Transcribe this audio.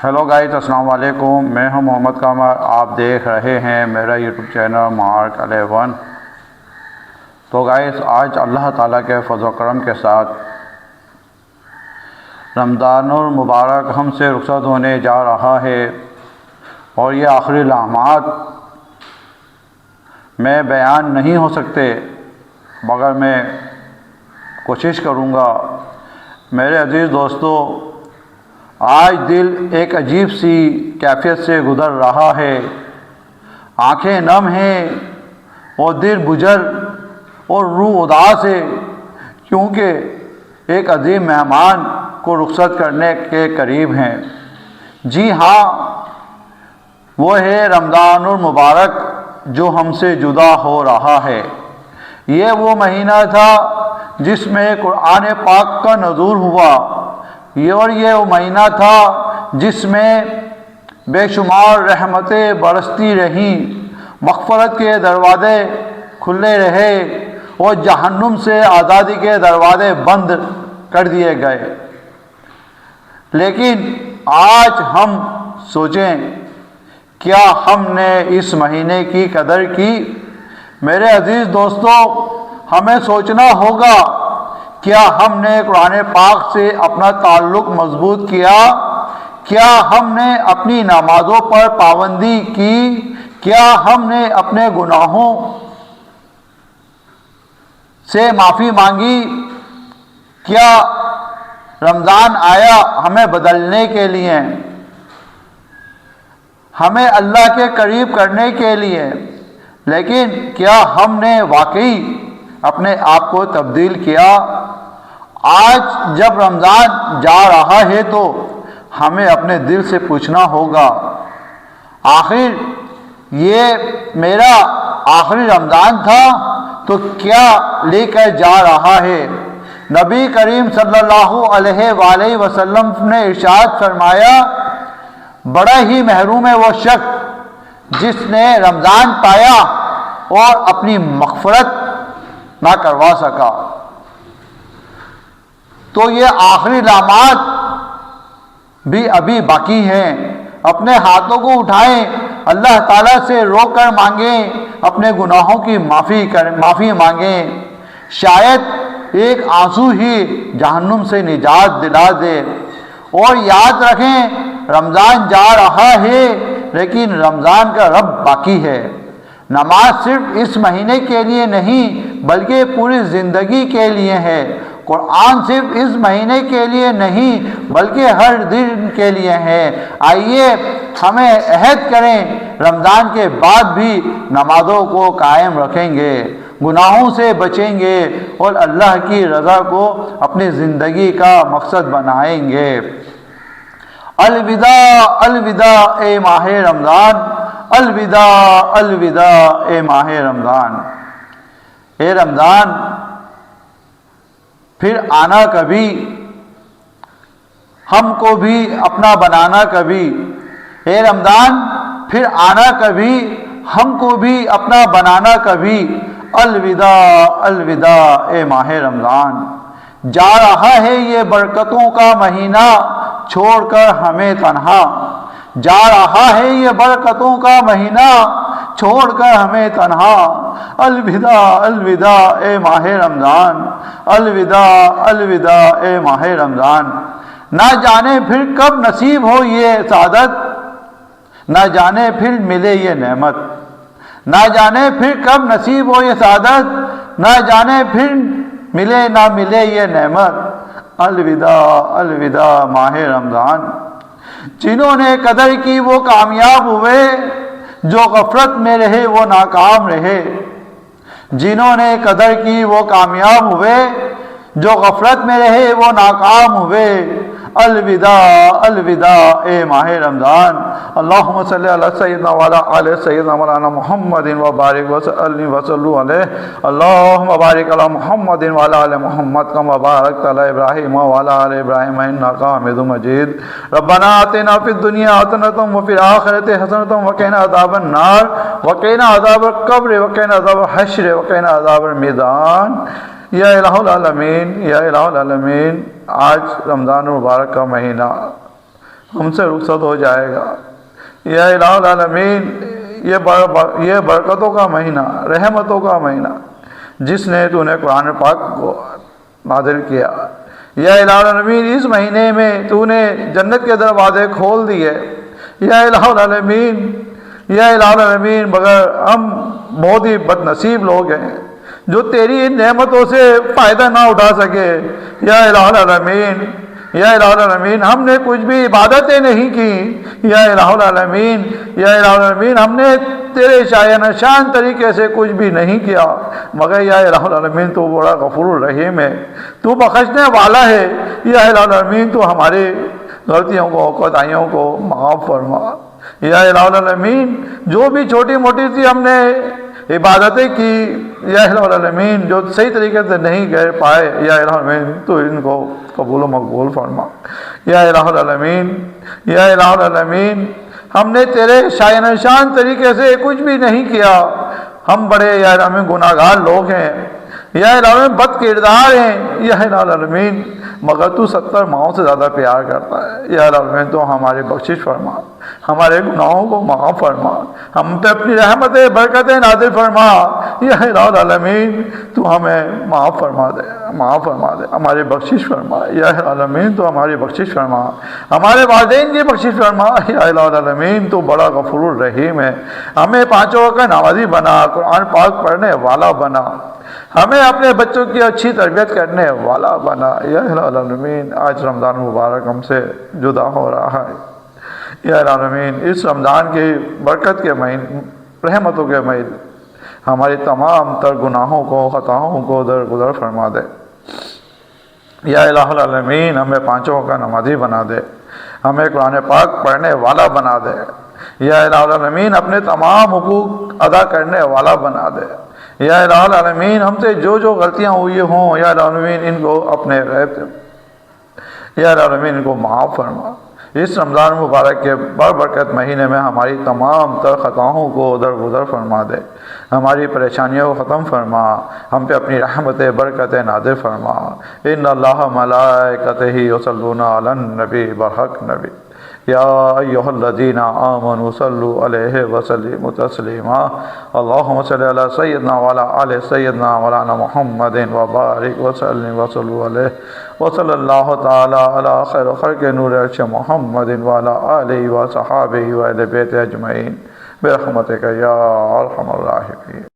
Hello guys, السلام علیکم۔ میں ہوں محمد قمر، آپ دیکھ رہے ہیں میرا یوٹیوب چینل مارک 11۔ تو گائز، آج اللہ تعالیٰ کے فضل و کرم کے ساتھ رمضان المبارک ہم سے رخصت ہونے جا رہا ہے، اور یہ آخری لمحات میں بیان نہیں ہو سکتے، مگر میں کوشش کروں گا۔ میرے عزیز دوستو، آج دل ایک عجیب سی کیفیت سے گزر رہا ہے۔ آنکھیں نم ہیں اور دل بجھل اور روح اداس ہے، کیونکہ ایک عظیم مہمان کو رخصت کرنے کے قریب ہیں۔ جی ہاں، وہ ہے رمضان المبارک جو ہم سے جدا ہو رہا ہے۔ یہ وہ مہینہ تھا جس میں قرآن پاک کا نزول ہوا، اور یہ وہ مہینہ تھا جس میں بے شمار رحمتیں برستی رہیں، مغفرت کے دروازے کھلے رہے اور جہنم سے آزادی کے دروازے بند کر دیے گئے۔ لیکن آج ہم سوچیں، کیا ہم نے اس مہینے کی قدر کی؟ میرے عزیز دوستو، ہمیں سوچنا ہوگا، کیا ہم نے قرآن پاک سے اپنا تعلق مضبوط کیا؟ کیا ہم نے اپنی نمازوں پر پابندی کی؟ کیا ہم نے اپنے گناہوں سے معافی مانگی؟ کیا رمضان آیا ہمیں بدلنے کے لیے، ہمیں اللہ کے قریب کرنے کے لیے، لیکن کیا ہم نے واقعی اپنے آپ کو تبدیل کیا؟ آج جب رمضان جا رہا ہے تو ہمیں اپنے دل سے پوچھنا ہوگا، آخر یہ میرا آخری رمضان تھا تو کیا لے کر جا رہا ہے؟ نبی کریم صلی اللہ علیہ وآلہ وسلم نے ارشاد فرمایا، بڑا ہی محروم ہے وہ شخص جس نے رمضان پایا اور اپنی مغفرت نہ کروا سکا۔ تو یہ آخری لمحات بھی ابھی باقی ہیں۔ اپنے ہاتھوں کو اٹھائیں، اللہ تعالیٰ سے رو کر مانگیں، اپنے گناہوں کی معافی مانگیں۔ شاید ایک آنسو ہی جہنم سے نجات دلا دے۔ اور یاد رکھیں، رمضان جا رہا ہے لیکن رمضان کا رب باقی ہے۔ نماز صرف اس مہینے کے لیے نہیں بلکہ پوری زندگی کے لیے ہے۔ قرآن صرف اس مہینے کے لیے نہیں بلکہ ہر دن کے لیے ہے۔ آئیے ہمیں عہد کریں، رمضان کے بعد بھی نمازوں کو قائم رکھیں گے، گناہوں سے بچیں گے اور اللہ کی رضا کو اپنی زندگی کا مقصد بنائیں گے۔ الوداع الوداع اے ماہ رمضان، الوداع الوداع اے ماہ رمضان۔ اے رمضان، پھر آنا کبھی، ہم کو بھی اپنا بنانا کبھی۔ اے رمضان، پھر آنا کبھی، ہم کو بھی اپنا بنانا کبھی۔ الوداع الوداع اے ماہ رمضان۔ جا رہا ہے یہ برکتوں کا مہینہ چھوڑ کر ہمیں تنہا، جا رہا ہے یہ برکتوں کا مہینہ چھوڑ کر ہمیں تنہا۔ الوداع الوداع اے ماہ رمضان، الوداع الوداع اے ماہ رمضان۔ نہ جانے پھر کب نصیب ہو یہ سعادت، نہ جانے پھر ملے یہ نعمت، نہ جانے پھر کب نصیب ہو یہ سعادت، نہ جانے پھر ملے نہ ملے یہ نعمت۔ الوداع الوداع ماہ رمضان۔ جنہوں نے قدر کی وہ کامیاب ہوئے، جو غفلت میں رہے وہ ناکام رہے۔ جنہوں نے قدر کی وہ کامیاب ہوئے، جو غفلت میں رہے وہ ناکام ہوئے۔ الوداع الوداع اے ماہ رمضان۔ اللہم صلی علی سیدنا وعلی آل سیدنا مولانا محمد وبارک وسلم علیہ۔ اللہم بارک علی محمد وعلی آل محمد کما بارکت علی ابراہیم وعلی آل ابراہیم انک حمید مجید۔ ربنا آتنا فی الدنیا حسنۃ وفی الآخرۃ حسنۃ وقنا عذاب النار وقنا عذاب القبر وقنا عذاب الحشر وقنا عذاب المیزان۔ یا الہ العالمین، یا الہ العالمین، آج رمضان المبارک کا مہینہ ہم سے رخصت ہو جائے گا۔ یا الہ العالمین، یہ برکتوں کا مہینہ، رحمتوں کا مہینہ جس نے تو نے قرآن پاک کو نازل کیا، یا الہ العالمین اس مہینے میں تو نے جنت کے دروازے کھول دیے۔ یا الہ العالمین، یا الہ العالمین، مگر ہم بہت ہی بد نصیب لوگ ہیں جو تیری ان نعمتوں سے فائدہ نہ اٹھا سکے۔ یا الہ العالمین، یا الہ العالمین، ہم نے کچھ بھی عبادتیں نہیں کی۔ یا الہ العالمین، یا الہ العالمین، ہم نے تیرے شایع نشان طریقے سے کچھ بھی نہیں کیا، مگر یا الہ العالمین تو بڑا غفور الرحیم ہے، تو بخشنے والا ہے۔ یا الہ العالمین، تو ہماری غلطیوں کو، کوتاہیوں کو معاف فرما۔ یا الہ العالمین، جو بھی چھوٹی موٹی سی ہم نے عبادتیں کی، یا الہ العالمین، جو صحیح طریقے سے نہیں کر پائے، یا الہ العالمین تو ان کو قبول و مقبول فرما۔ یا الہ العالمین، یا الہ العالمین، ہم نے تیرے شایع نشان طریقے سے کچھ بھی نہیں کیا، ہم بڑے یا الہ العالمین گناہ گار لوگ ہیں، یا الہ العالمین بد کردار ہیں۔ یا الہ العالمین، مگر تو 70 ماؤں سے زیادہ پیار کرتا ہے۔ یا الہ العالمین، تو ہماری بخشش فرما، ہمارے گناہوں کو معاف فرما، ہم پہ اپنی رحمتیں برکتیں نازل فرما۔ یا الہ العالمین، تو ہمیں معاف فرما دے، معاف فرما دے، ہماری بخشش فرما۔ یا الہ العالمین، تو ہماری بخشش فرما، ہمارے والدین کی بخشش فرما۔ یا الہ العالمین، تو بڑا غفور الرحیم ہے، ہمیں 5 وقت کا نمازی بنا، قرآن پاک پڑھنے والا بنا، ہمیں اپنے بچوں کی اچھی تربیت کرنے والا بنا۔ یا الہ العالمین، آج رمضان مبارک ہم سے جدا ہو رہا ہے، یا الہ العالمین اس رمضان کی برکت کے مہینے، رحمتوں کے مہینے، ہماری تمام تر گناہوں کو، خطاؤں کو درگزر فرما دے۔ یا الہ العالمین، ہمیں 5 وقت کا نمازی بنا دے، ہمیں قرآن پاک پڑھنے والا بنا دے۔ یا الہ العالمین، اپنے تمام حقوق ادا کرنے والا بنا دے۔ یا الہ العالمین، ہم سے جو جو غلطیاں ہوئی ہوں، یا الہ العالمین ان کو اپنے غیب سے، یا الہ العالمین ان کو معاف فرما۔ اس رمضان مبارک کے برکت مہینے میں ہماری تمام تر خطاؤں کو درگزر فرما دے، ہماری پریشانیوں کو ختم فرما، ہم پہ اپنی رحمت برکت نازل فرما۔ ان اللہ ملائکتہ یصلون علی النبی، برحق نبی، یا ایھا الذین آمنوا صلوا علیہ وسلموا تسلیما۔ اللہم صل علی سیدنا وعلی آل سیدنا مولانا محمد وبارک وسلم وصلوا علیہ وصلی اللہ تعالی علی خیر خلق نور عرش محمد وعلی آلہ وصحابہ وأہل بیتہ اجمعین برحمتک یا ارحم الراحمین۔